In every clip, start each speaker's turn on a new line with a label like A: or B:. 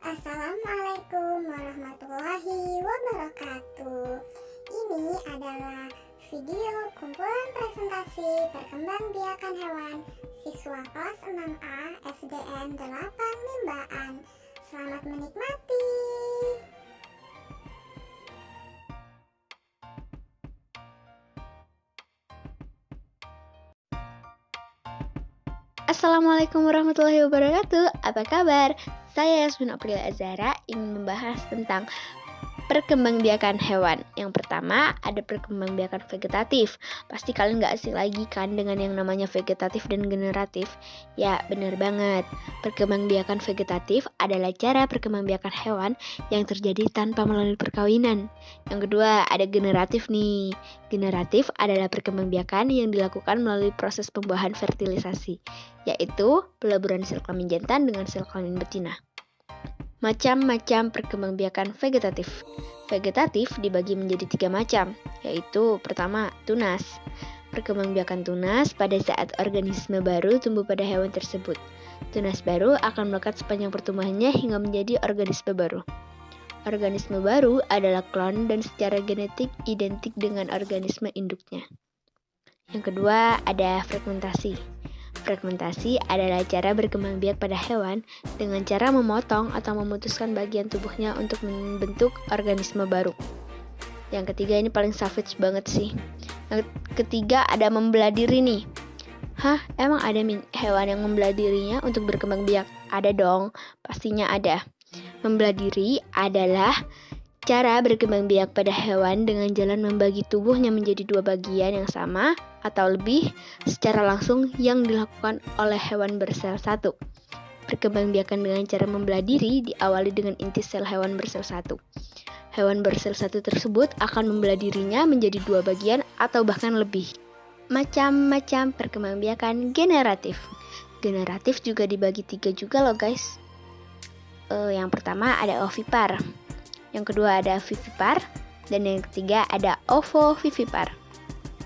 A: Assalamualaikum warahmatullahi wabarakatuh. Ini adalah video kumpulan presentasi perkembangbiakan hewan siswa kelas 6A SDN 8 Limbaan. Selamat menikmati.
B: Assalamualaikum warahmatullahi wabarakatuh. Apa kabar? Saya Yasmin Aprilia Azhara ingin membahas tentang perkembangbiakan hewan. Yang pertama ada perkembangbiakan vegetatif. Pasti kalian gak asing lagi kan dengan yang namanya vegetatif dan generatif. Ya benar banget. Perkembangbiakan vegetatif adalah cara perkembangbiakan hewan yang terjadi tanpa melalui perkawinan. Yang kedua ada generatif nih. Generatif adalah perkembangbiakan yang dilakukan melalui proses pembuahan fertilisasi, yaitu peleburan sel kelamin jantan dengan sel kelamin betina. Macam-macam perkembangbiakan vegetatif. Vegetatif dibagi menjadi 3 macam, yaitu pertama, tunas. Perkembangbiakan tunas pada saat organisme baru tumbuh pada hewan tersebut. Tunas baru akan melekat sepanjang pertumbuhannya hingga menjadi organisme baru. Organisme baru adalah klon dan secara genetik identik dengan organisme induknya. Yang kedua, ada fragmentasi. Fragmentasi adalah cara berkembang biak pada hewan dengan cara memotong atau memutuskan bagian tubuhnya untuk membentuk organisme baru. Yang ketiga ini paling savage banget sih. Yang ketiga ada membelah diri nih. Hah, emang ada hewan yang membelah dirinya untuk berkembang biak? Ada dong, pastinya ada. Membelah diri adalah cara berkembang biak pada hewan dengan jalan membagi tubuhnya menjadi 2 bagian yang sama atau lebih secara langsung yang dilakukan oleh hewan bersel satu. Perkembangbiakan dengan cara membelah diri diawali dengan inti sel hewan bersel satu. Hewan bersel satu tersebut akan membelah dirinya menjadi 2 bagian atau bahkan lebih. Macam-macam perkembangbiakan generatif. Generatif juga dibagi 3 juga loh guys. Yang pertama ada ovipar. Yang kedua ada vivipar, dan yang ketiga ada ovovivipar.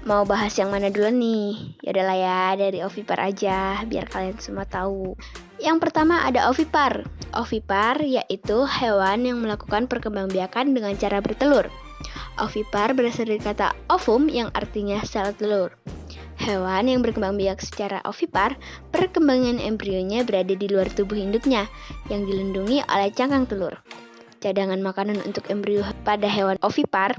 B: Mau bahas yang mana dulu nih? Yaudahlah ya, dari ovipar aja, biar kalian semua tahu. Yang pertama ada ovipar. Ovipar yaitu hewan yang melakukan perkembangbiakan dengan cara bertelur. Ovipar berasal dari kata ovum yang artinya sel telur. Hewan yang berkembang biak secara ovipar, perkembangan embrionya berada di luar tubuh induknya, yang dilindungi oleh cangkang telur. Cadangan makanan untuk embrio pada hewan ovipar,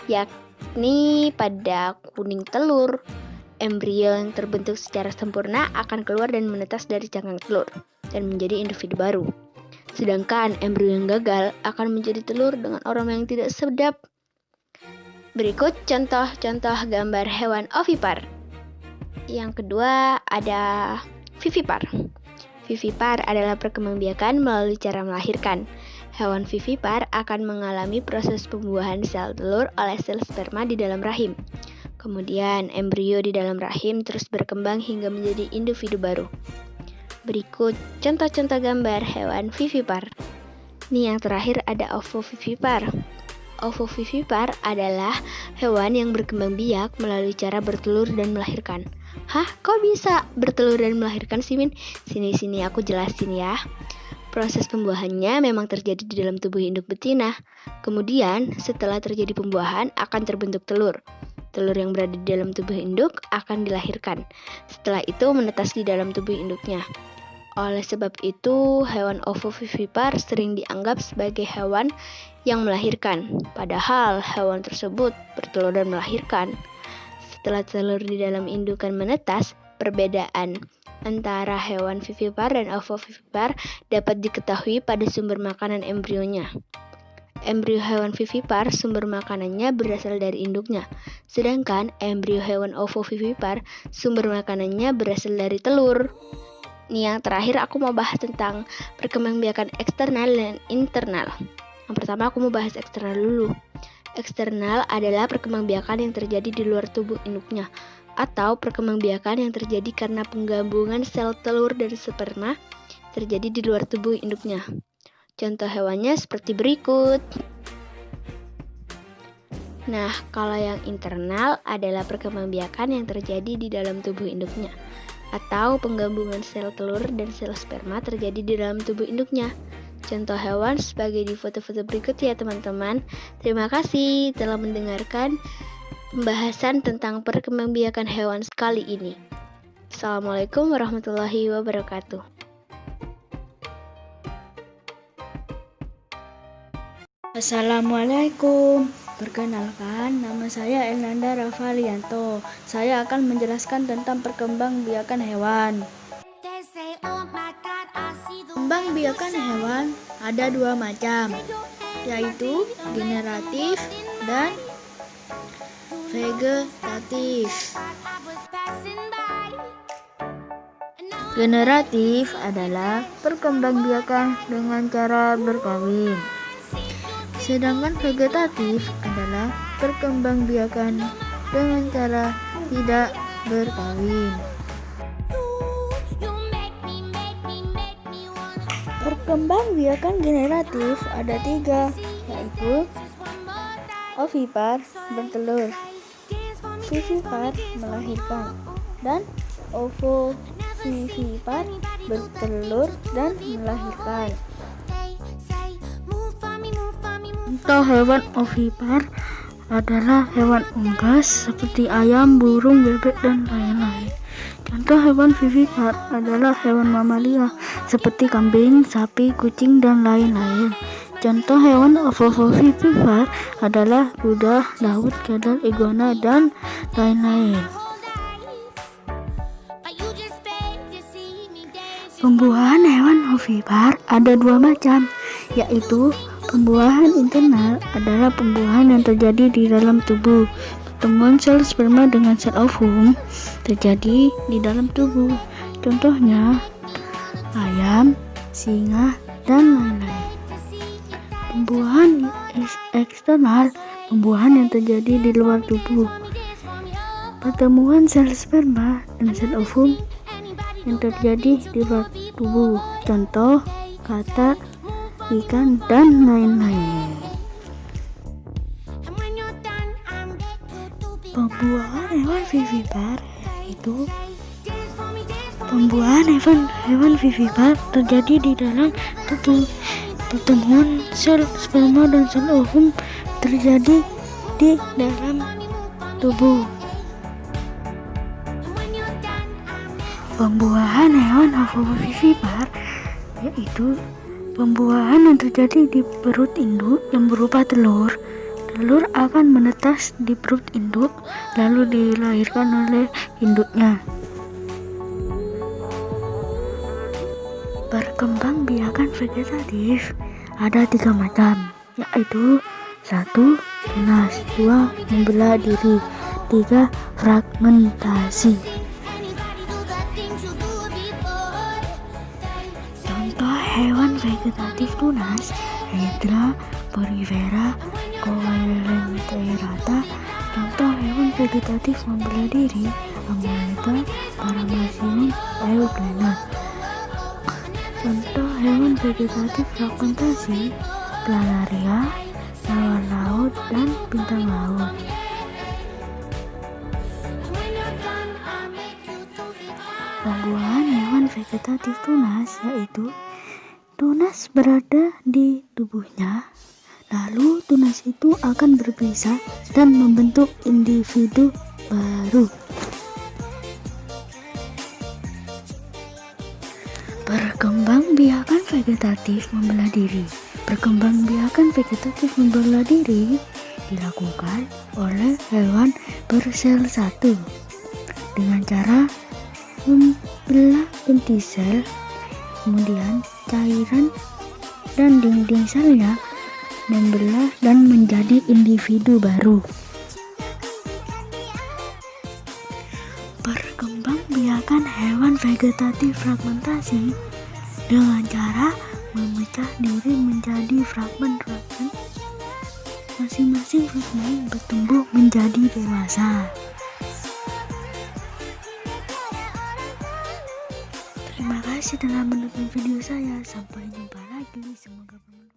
B: yakni pada kuning telur, embrio yang terbentuk secara sempurna akan keluar dan menetas dari cangkang telur dan menjadi individu baru. Sedangkan embrio yang gagal akan menjadi telur dengan aroma yang tidak sedap. Berikut contoh-contoh gambar hewan ovipar. Yang kedua ada vivipar. Vivipar adalah perkembangbiakan melalui cara melahirkan. Hewan vivipar akan mengalami proses pembuahan sel telur oleh sel sperma di dalam rahim. Kemudian embrio di dalam rahim terus berkembang hingga menjadi individu baru. Berikut contoh-contoh gambar hewan vivipar. Nih yang terakhir ada ovovivipar. Ovovivipar adalah hewan yang berkembang biak melalui cara bertelur dan melahirkan. Hah, kok bisa bertelur dan melahirkan sih Min? Sini aku jelasin ya. Proses pembuahannya memang terjadi di dalam tubuh induk betina. Kemudian, setelah terjadi pembuahan, akan terbentuk telur. Telur yang berada di dalam tubuh induk akan dilahirkan. Setelah itu menetas di dalam tubuh induknya. Oleh sebab itu, hewan ovovivipar sering dianggap sebagai hewan yang melahirkan. Padahal, hewan tersebut bertelur dan melahirkan. Setelah telur di dalam indukan menetas, perbedaan antara hewan vivipar dan ovovivipar dapat diketahui pada sumber makanan embrionya. Embrio hewan vivipar sumber makanannya berasal dari induknya, sedangkan embrio hewan ovovivipar sumber makanannya berasal dari telur. Nih yang terakhir aku mau bahas tentang perkembangbiakan eksternal dan internal. Yang pertama aku mau bahas eksternal dulu. Eksternal adalah perkembangbiakan yang terjadi di luar tubuh induknya, atau perkembangbiakan yang terjadi karena penggabungan sel telur dan sperma terjadi di luar tubuh induknya. Contoh hewannya seperti berikut. Nah, kalau yang internal adalah perkembangbiakan yang terjadi di dalam tubuh induknya, atau penggabungan sel telur dan sel sperma terjadi di dalam tubuh induknya. contoh hewan sebagai di foto-foto berikut ya teman-teman. Terima kasih telah mendengarkan pembahasan tentang perkembangbiakan hewan kali ini. Assalamualaikum warahmatullahi wabarakatuh.
C: Assalamualaikum. Perkenalkan, nama saya Elnanda Rafalianto. Saya akan menjelaskan tentang perkembangbiakan hewan. Perkembangbiakan hewan ada dua macam, yaitu generatif dan vegetatif. Generatif adalah perkembangbiakan dengan cara berkawin. Sedangkan vegetatif adalah perkembangbiakan dengan cara tidak berkawin. Perkembangbiakan generatif ada tiga, yaitu ovipar bertelur, vivipar melahirkan, dan ovovivipar bertelur dan melahirkan. Contoh hewan ovipar adalah hewan unggas seperti ayam, burung, bebek, dan lain-lain. Contoh hewan vivipar adalah hewan mamalia seperti kambing, sapi, kucing, dan lain-lain. Contoh hewan ovovivipar adalah kuda, laut, kadal, iguana, dan lain-lain. Pembuahan hewan ovipar ada dua macam, yaitu pembuahan internal adalah pembuahan yang terjadi di dalam tubuh. Pertemuan sel sperma dengan sel ovum terjadi di dalam tubuh. Contohnya ayam, singa, dan lain-lain. Pembuahan eksternal, pembuahan yang terjadi di luar tubuh. Pertemuan sel sperma dan sel ovum yang terjadi di luar tubuh. Contoh katak, ikan, dan lain-lain. Pembuahan hewan vivipar yaitu pembuahan hewan vivipar terjadi di dalam tubuh. Pertemuan sel sperma dan sel ovum terjadi di dalam tubuh. Pembuahan hewan ovovivipar yaitu pembuahan yang terjadi di perut induk yang berupa telur. Telur akan menetas di perut induk, lalu dilahirkan oleh induknya. Perkembangbiakan vegetatif ada tiga macam, yaitu 1. Tunas, 2. Membelah diri, 3. Fragmentasi. Contoh hewan vegetatif tunas Hydra, Porifera, Coelenterata. Contoh hewan vegetatif membelah diri Amanita, Paramecium, Euglena. Contoh hewan vegetatif fragmentasi Planaria, hewan laut, dan bintang laut. Pembuahan hewan vegetatif tunas yaitu tunas berada di tubuhnya, lalu tunas itu akan berpisah dan membentuk individu baru. Perkembangbiakan vegetatif membelah diri. Perkembangbiakan vegetatif membelah diri dilakukan oleh hewan bersel satu dengan cara membelah inti sel, kemudian cairan dan dinding selnya membelah dan menjadi individu baru. Perkembangbiakan hewan vegetatif fragmentasi dengan cara memecah diri menjadi fragmen-fragmen. Masing-masing fragmen bertumbuh menjadi dewasa. Terima kasih telah menonton video saya. Sampai jumpa lagi. Semoga bermanfaat.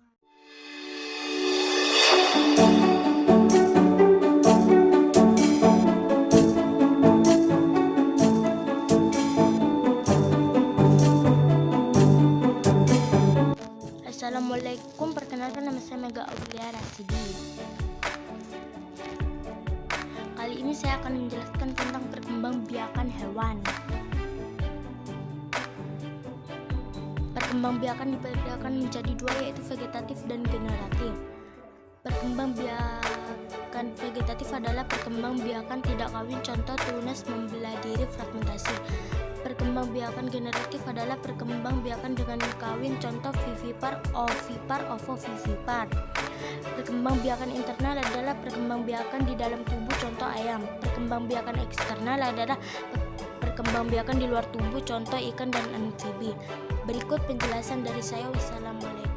D: Assalamualaikum, perkenalkan nama saya Mega Aulia Rasidi. Kali ini saya akan menjelaskan tentang perkembangbiakan hewan. Perkembangbiakan dibedakan menjadi dua, yaitu vegetatif dan generatif. Perkembangbiakan vegetatif adalah perkembangbiakan tidak kawin, contoh tunas, membelah diri, fragmentasi. Perkembangbiakan generatif adalah perkembangbiakan dengan kawin, contoh vivipar, ovipar, ovovivipar. Perkembangbiakan internal adalah perkembangbiakan di dalam tubuh, contoh ayam. Perkembangbiakan eksternal adalah perkembangbiakan di luar tubuh, contoh ikan dan amfibi. Berikut penjelasan dari saya. Wassalamualaikum.